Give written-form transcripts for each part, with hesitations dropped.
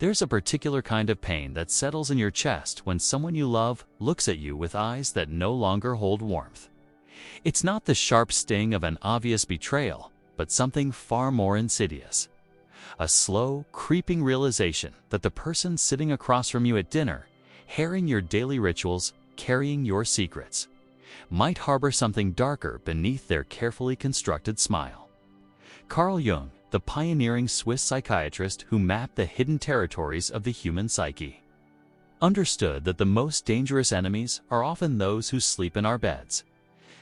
There's a particular kind of pain that settles in your chest when someone you love looks at you with eyes that no longer hold warmth. It's not the sharp sting of an obvious betrayal, but something far more insidious. A slow, creeping realization that the person sitting across from you at dinner, sharing your daily rituals, carrying your secrets, might harbor something darker beneath their carefully constructed smile. Carl Jung, the pioneering Swiss psychiatrist who mapped the hidden territories of the human psyche, understood that the most dangerous enemies are often those who sleep in our beds,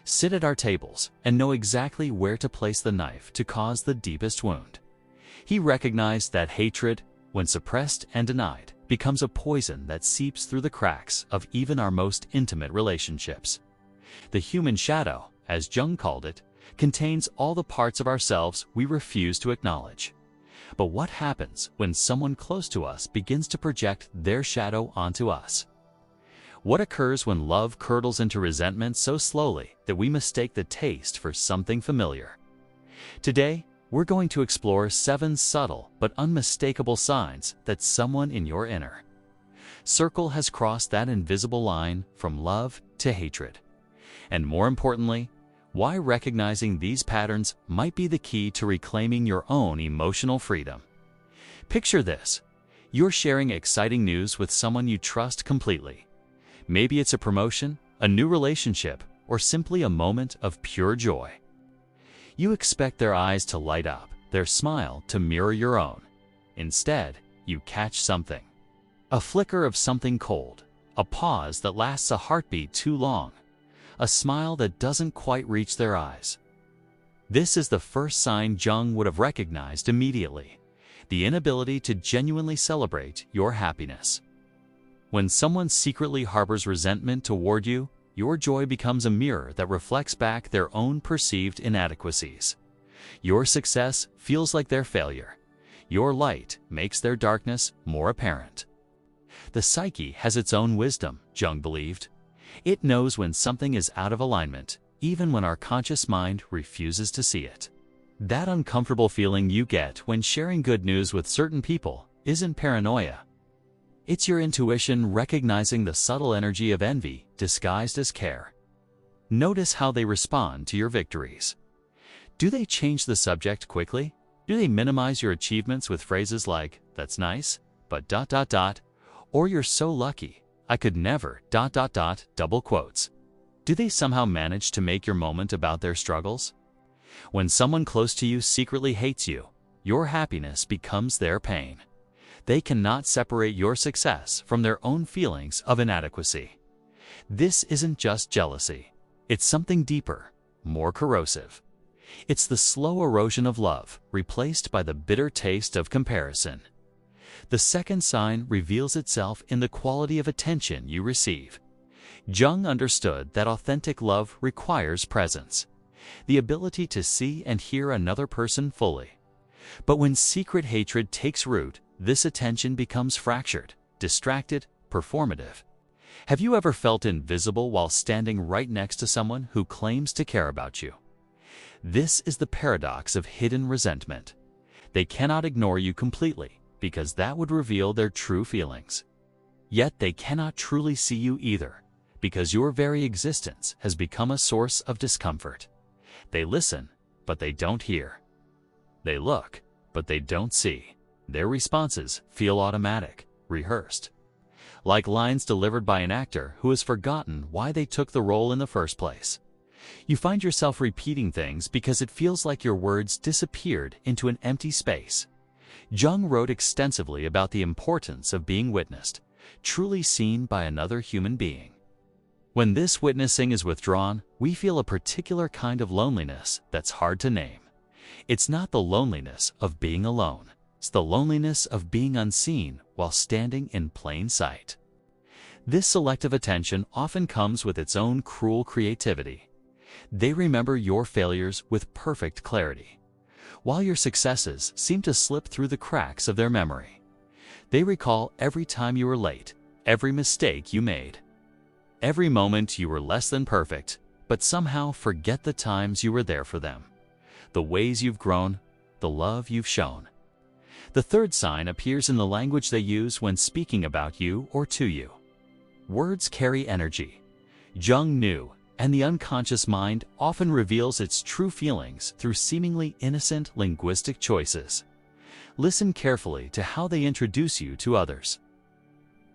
sit at our tables, and know exactly where to place the knife to cause the deepest wound. He recognized that hatred, when suppressed and denied, becomes a poison that seeps through the cracks of even our most intimate relationships. The human shadow, as Jung called it, contains all the parts of ourselves we refuse to acknowledge. But what happens when someone close to us begins to project their shadow onto us? What occurs when love curdles into resentment so slowly that we mistake the taste for something familiar? Today, we're going to explore 7 subtle but unmistakable signs that someone in your inner circle has crossed that invisible line from love to hatred. And more importantly, why recognizing these patterns might be the key to reclaiming your own emotional freedom. Picture this. You're sharing exciting news with someone you trust completely. Maybe it's a promotion, a new relationship, or simply a moment of pure joy. You expect their eyes to light up, their smile to mirror your own. Instead, you catch something. A flicker of something cold, a pause that lasts a heartbeat too long, a smile that doesn't quite reach their eyes. This is the first sign Jung would have recognized immediately: the inability to genuinely celebrate your happiness. When someone secretly harbors resentment toward you, your joy becomes a mirror that reflects back their own perceived inadequacies. Your success feels like their failure. Your light makes their darkness more apparent. The psyche has its own wisdom, Jung believed. It knows when something is out of alignment, even when our conscious mind refuses to see it. That uncomfortable feeling you get when sharing good news with certain people isn't paranoia. It's your intuition recognizing the subtle energy of envy disguised as care. Notice how they respond to your victories. Do they change the subject quickly? Do they minimize your achievements with phrases like, "That's nice, but ... or "You're so lucky, I could never ... double quotes"? Do they somehow manage to make your moment about their struggles? When someone close to you secretly hates you, your happiness becomes their pain. They cannot separate your success from their own feelings of inadequacy. This isn't just jealousy. It's something deeper, more corrosive. It's the slow erosion of love, replaced by the bitter taste of comparison. The second sign reveals itself in the quality of attention you receive. Jung understood that authentic love requires presence, the ability to see and hear another person fully. But when secret hatred takes root, this attention becomes fractured, distracted, performative. Have you ever felt invisible while standing right next to someone who claims to care about you? This is the paradox of hidden resentment. They cannot ignore you completely, because that would reveal their true feelings. Yet they cannot truly see you either, because your very existence has become a source of discomfort. They listen, but they don't hear. They look, but they don't see. Their responses feel automatic, rehearsed, like lines delivered by an actor who has forgotten why they took the role in the first place. You find yourself repeating things because it feels like your words disappeared into an empty space. Jung wrote extensively about the importance of being witnessed, truly seen by another human being. When this witnessing is withdrawn, we feel a particular kind of loneliness that's hard to name. It's not the loneliness of being alone. It's the loneliness of being unseen while standing in plain sight. This selective attention often comes with its own cruel creativity. They remember your failures with perfect clarity, while your successes seem to slip through the cracks of their memory. They recall every time you were late, every mistake you made, every moment you were less than perfect, but somehow forget the times you were there for them, the ways you've grown, the love you've shown. The third sign appears in the language they use when speaking about you or to you. Words carry energy. Jung knew, and the unconscious mind often reveals its true feelings through seemingly innocent linguistic choices. Listen carefully to how they introduce you to others.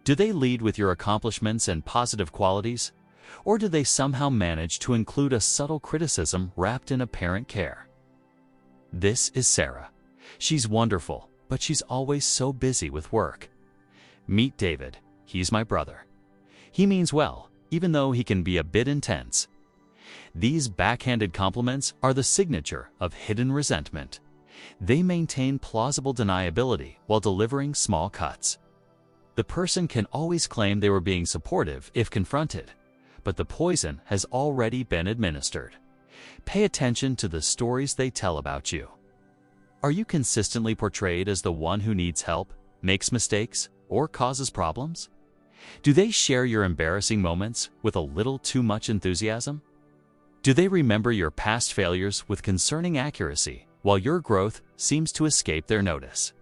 Do they lead with your accomplishments and positive qualities, or do they somehow manage to include a subtle criticism wrapped in apparent care? This is Sarah. She's wonderful, but she's always so busy with work. Meet David. He's my brother. He means well, even though he can be a bit intense. These backhanded compliments are the signature of hidden resentment. They maintain plausible deniability while delivering small cuts. The person can always claim they were being supportive if confronted, but the poison has already been administered. Pay attention to the stories they tell about you. Are you consistently portrayed as the one who needs help, makes mistakes, or causes problems? Do they share your embarrassing moments with a little too much enthusiasm? Do they remember your past failures with concerning accuracy, while your growth seems to escape their notice?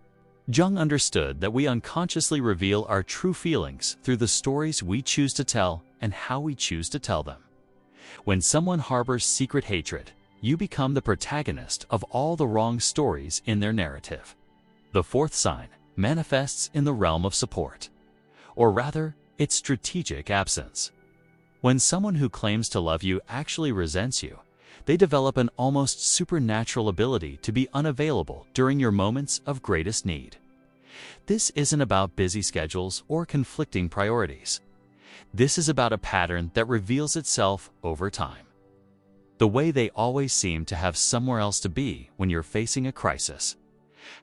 Jung understood that we unconsciously reveal our true feelings through the stories we choose to tell and how we choose to tell them. When someone harbors secret hatred, you become the protagonist of all the wrong stories in their narrative. The fourth sign manifests in the realm of support, or rather, its strategic absence. When someone who claims to love you actually resents you, they develop an almost supernatural ability to be unavailable during your moments of greatest need. This isn't about busy schedules or conflicting priorities. This is about a pattern that reveals itself over time. The way they always seem to have somewhere else to be when you're facing a crisis.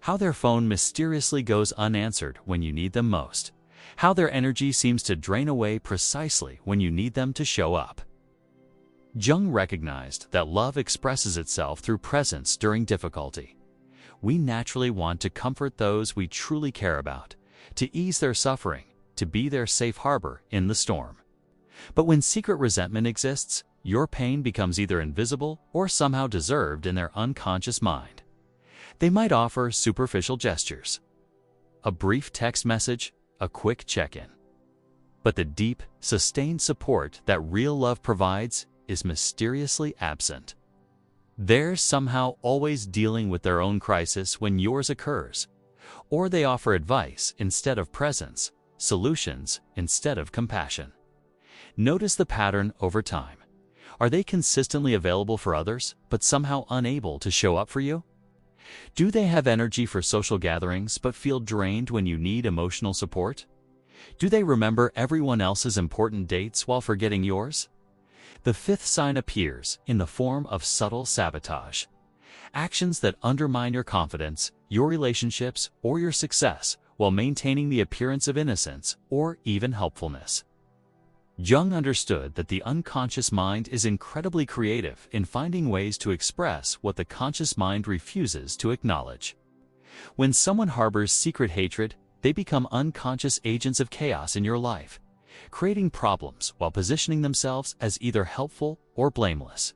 How their phone mysteriously goes unanswered when you need them most. How their energy seems to drain away precisely when you need them to show up. Jung recognized that love expresses itself through presence during difficulty. We naturally want to comfort those we truly care about, to ease their suffering, to be their safe harbor in the storm. But when secret resentment exists, your pain becomes either invisible or somehow deserved in their unconscious mind. They might offer superficial gestures, a brief text message, a quick check-in. But the deep, sustained support that real love provides is mysteriously absent. They're somehow always dealing with their own crisis when yours occurs, or they offer advice instead of presence, solutions instead of compassion. Notice the pattern over time. Are they consistently available for others, but somehow unable to show up for you? Do they have energy for social gatherings but feel drained when you need emotional support? Do they remember everyone else's important dates while forgetting yours? The fifth sign appears in the form of subtle sabotage. Actions that undermine your confidence, your relationships, or your success while maintaining the appearance of innocence or even helpfulness. Jung understood that the unconscious mind is incredibly creative in finding ways to express what the conscious mind refuses to acknowledge. When someone harbors secret hatred, they become unconscious agents of chaos in your life, creating problems while positioning themselves as either helpful or blameless.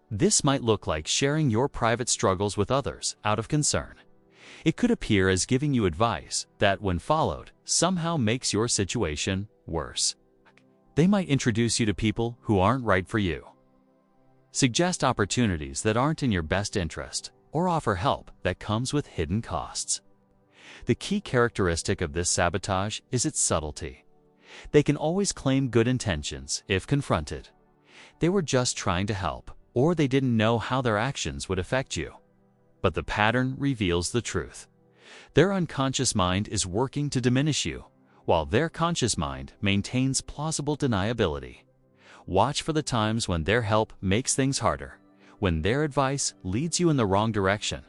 This might look like sharing your private struggles with others out of concern. It could appear as giving you advice that, when followed, somehow makes your situation worse. They might introduce you to people who aren't right for you, suggest opportunities that aren't in your best interest, or offer help that comes with hidden costs. The key characteristic of this sabotage is its subtlety. They can always claim good intentions if confronted. They were just trying to help, or they didn't know how their actions would affect you. But the pattern reveals the truth. Their unconscious mind is working to diminish you, while their conscious mind maintains plausible deniability. Watch for the times when their help makes things harder, when their advice leads you in the wrong direction,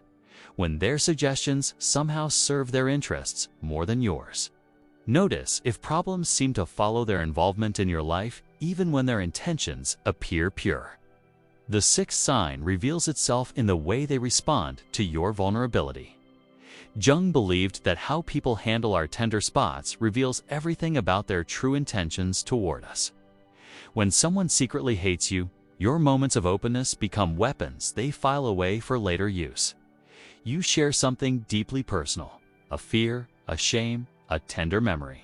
when their suggestions somehow serve their interests more than yours. Notice if problems seem to follow their involvement in your life even when their intentions appear pure. The sixth sign reveals itself in the way they respond to your vulnerability. Jung believed that how people handle our tender spots reveals everything about their true intentions toward us. When someone secretly hates you, your moments of openness become weapons they file away for later use. You share something deeply personal, a fear, a shame, a tender memory.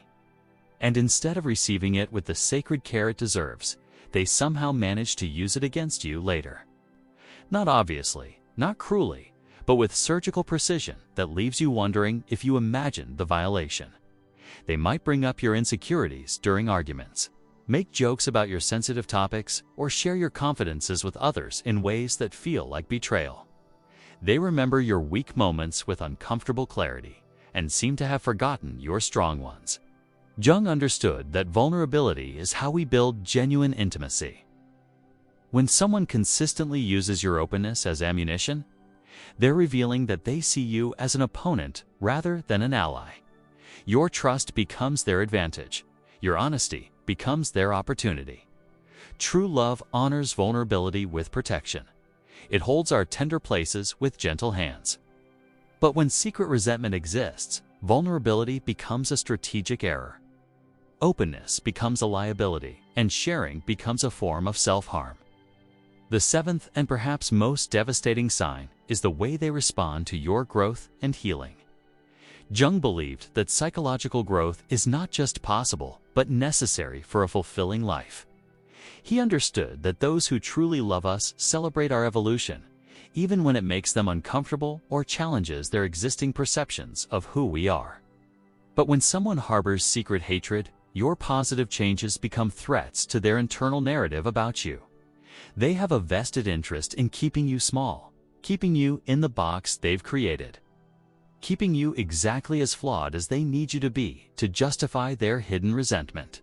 And instead of receiving it with the sacred care it deserves, they somehow manage to use it against you later. Not obviously, not cruelly, but with surgical precision that leaves you wondering if you imagined the violation. They might bring up your insecurities during arguments, make jokes about your sensitive topics, or share your confidences with others in ways that feel like betrayal. They remember your weak moments with uncomfortable clarity and seem to have forgotten your strong ones. Jung understood that vulnerability is how we build genuine intimacy. When someone consistently uses your openness as ammunition, they're revealing that they see you as an opponent rather than an ally. Your trust becomes their advantage. Your honesty becomes their opportunity. True love honors vulnerability with protection. It holds our tender places with gentle hands. But when secret resentment exists, vulnerability becomes a strategic error. Openness becomes a liability, and sharing becomes a form of self-harm. The seventh and perhaps most devastating sign is the way they respond to your growth and healing. Jung believed that psychological growth is not just possible, but necessary for a fulfilling life. He understood that those who truly love us celebrate our evolution, even when it makes them uncomfortable or challenges their existing perceptions of who we are. But when someone harbors secret hatred, your positive changes become threats to their internal narrative about you. They have a vested interest in keeping you small, keeping you in the box they've created, keeping you exactly as flawed as they need you to be to justify their hidden resentment.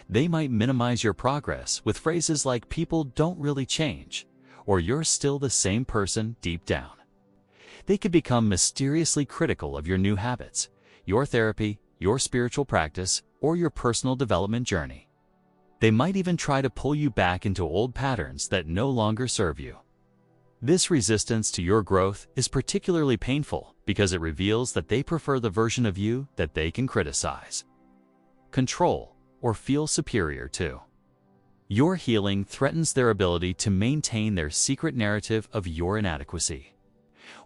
They might minimize your progress with phrases like "people don't really change," or "you're still the same person deep down." They could become mysteriously critical of your new habits, your therapy, your spiritual practice, or your personal development journey. They might even try to pull you back into old patterns that no longer serve you. This resistance to your growth is particularly painful because it reveals that they prefer the version of you that they can criticize, control, or feel superior to. Your healing threatens their ability to maintain their secret narrative of your inadequacy.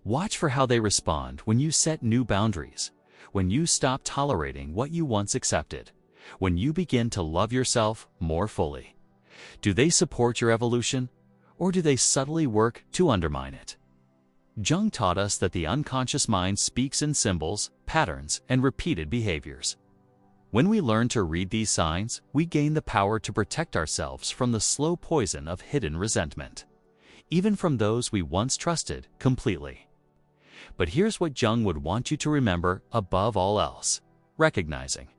Watch for how they respond when you set new boundaries, when you stop tolerating what you once accepted, when you begin to love yourself more fully. Do they support your evolution, or do they subtly work to undermine it? Jung taught us that the unconscious mind speaks in symbols, patterns, and repeated behaviors. When we learn to read these signs, we gain the power to protect ourselves from the slow poison of hidden resentment, even from those we once trusted completely. But here's what Jung would want you to remember above all else: recognizing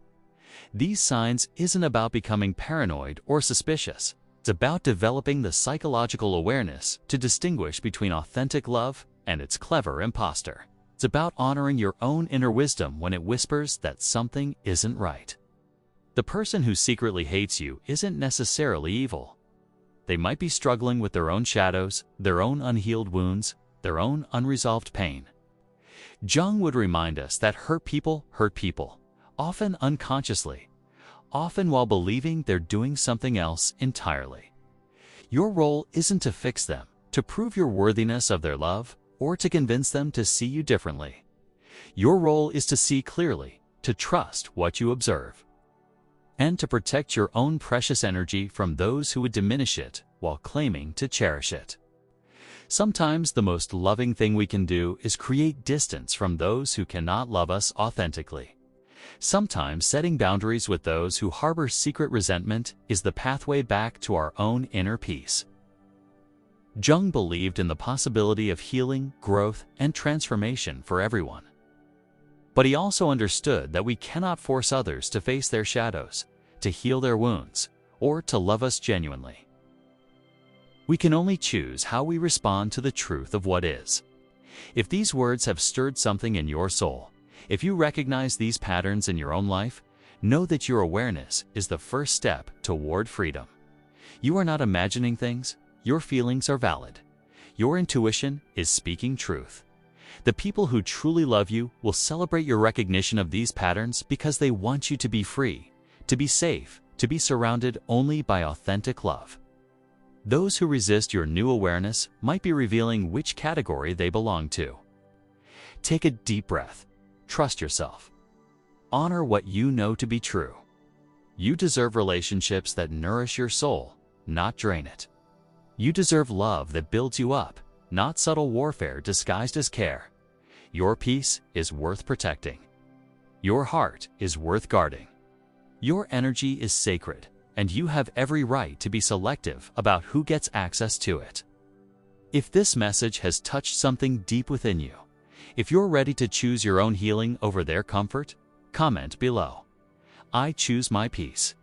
these signs isn't about becoming paranoid or suspicious. It's about developing the psychological awareness to distinguish between authentic love and its clever imposter. It's about honoring your own inner wisdom when it whispers that something isn't right. The person who secretly hates you isn't necessarily evil. They might be struggling with their own shadows, their own unhealed wounds, their own unresolved pain. Jung would remind us that hurt people, often unconsciously, often while believing they're doing something else entirely. Your role isn't to fix them, to prove your worthiness of their love, or to convince them to see you differently. Your role is to see clearly, to trust what you observe, and to protect your own precious energy from those who would diminish it while claiming to cherish it. Sometimes the most loving thing we can do is create distance from those who cannot love us authentically. Sometimes setting boundaries with those who harbor secret resentment is the pathway back to our own inner peace. Jung believed in the possibility of healing, growth, and transformation for everyone. But he also understood that we cannot force others to face their shadows, to heal their wounds, or to love us genuinely. We can only choose how we respond to the truth of what is. If these words have stirred something in your soul, if you recognize these patterns in your own life, know that your awareness is the first step toward freedom. You are not imagining things. Your feelings are valid. Your intuition is speaking truth. The people who truly love you will celebrate your recognition of these patterns because they want you to be free, to be safe, to be surrounded only by authentic love. Those who resist your new awareness might be revealing which category they belong to. Take a deep breath. trust yourself. Honor what you know to be true. You deserve relationships that nourish your soul, not drain it. You deserve love that builds you up, not subtle warfare disguised as care. Your peace is worth protecting. Your heart is worth guarding. Your energy is sacred, and you have every right to be selective about who gets access to it. If this message has touched something deep within you, if you're ready to choose your own healing over their comfort, comment below. I choose my peace.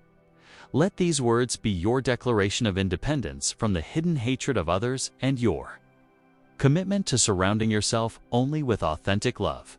Let these words be your declaration of independence from the hidden hatred of others and your commitment to surrounding yourself only with authentic love.